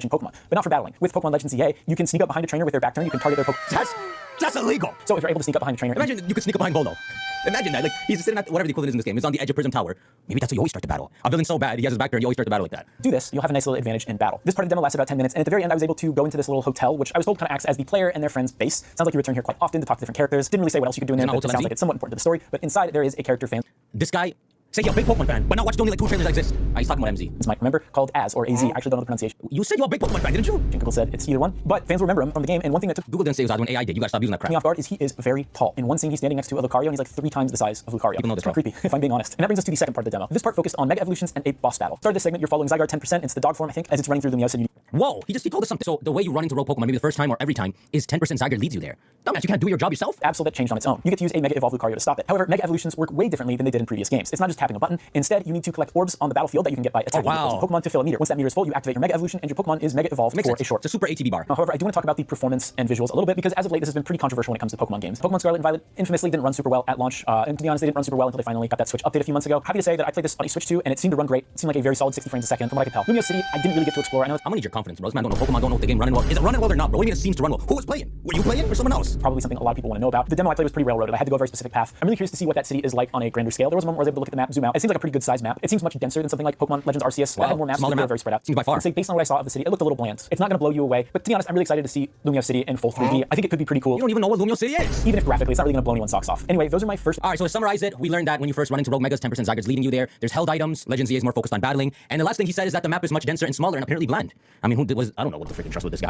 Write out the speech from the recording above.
Pokemon, but not for battling. With Pokemon Legends EA, you can sneak up behind a trainer with their back turn, you can target their Pokemon. That's illegal! So if you're able to sneak up behind a trainer... Imagine you could sneak up behind Volo. Imagine that. Like, he's sitting at whatever the equivalent is in this game. He's on the edge of Prism Tower. Maybe that's how you always start the battle. A villain's so bad, he has his back turn, you always start the battle like that. Do this, you'll have a nice little advantage in battle. This part of the demo lasted about 10 minutes, and at the very end I was able to go into this little hotel, which I was told kind of acts as the player and their friend's base. Sounds like you return here quite often to talk to different characters. Didn't really say what else you could do in there, but it sounds like it's somewhat important to the story. But inside there is a character fan. This guy... Say you're a big Pokemon fan, but now watch only like 2 trailers that exist. He's talking about MZ. It's Mike, remember? Called Az, or AZ. I actually don't know the pronunciation. You said you're a big Pokemon fan, didn't you? Jinkable said it's either one, but fans remember him from the game, and one thing that took Google didn't say it was odd when AI did. You gotta stop using that crap. me off guard is he is very tall. In one scene, he's standing next to a Lucario, and he's like 3 times the size of Lucario. People know this, it's kind of creepy, if I'm being honest. And that brings us to the second part of the demo. This part focused on Mega Evolutions and a boss battle. Started this segment, you're following Zygarde 10%, it's the dog form, I think, as it's running through Lumiosa. Whoa, he told us something. So the way you run into rogue Pokemon, maybe the first time or every time, is 10% Zygarde leads you there. Dumbass, you can't do your job yourself? Absol that changed on its own. You get to use a Mega Evolved Lucario to stop it. However, Mega Evolutions work way differently than they did in previous games. It's not just tapping a button. Instead, you need to collect orbs on the battlefield that you can get by attacking Pokemon to fill a meter. Once that meter is full, you activate your Mega Evolution, and your Pokemon is Mega Evolved for a short. It's a super ATB bar. However, I do want to talk about the performance and visuals a little bit, because as of late, this has been pretty controversial when it comes to Pokemon games. Pokemon Scarlet and Violet infamously didn't run super well at launch, and to be honest, they didn't run super well until they finally got that Switch update a few months ago. Happy to say that I played this on a Switch 2, and it seemed to run great. It seemed like a very solid 60 frames a second, from what I could tell. Lumio City, I didn't really get to explore. I know I'm gonna need your confidence, bro. This man don't know Pokemon, don't know if the game running well. Is it running well or not, bro? What do you mean it seems to run well? Who was playing? Were you playing or someone else? Probably something a lot of people want to know about. The demo I played was pretty railroaded. I had to go a very specific path. I'm really curious to see what that city is like on a grander scale. There was one where I was able to look at the map, zoom out. It seems like a pretty good size map. It seems much denser than something like Pokemon Legends Arceus. Wow. Had more maps, smaller map, very spread out. Seems by far. I'd say based on what I saw of the city, it looked a little bland. It's not going to blow you away, but to be honest, I'm really excited to see Lumio City in full 3D. I think it could be pretty cool. You don't even know what Lumio City is. Even if graphically, it's not really going to blow anyone's socks off. Anyway, those are my first... Alright, so to summarize it, we learned that when you first run into Rogue Megas, 10% Zygarde's leading you there. There's held items, Legends EA is more focused on battling, and the last thing he said is that the map is much denser and smaller and apparently bland. I mean, I don't know what to freaking trust with this guy.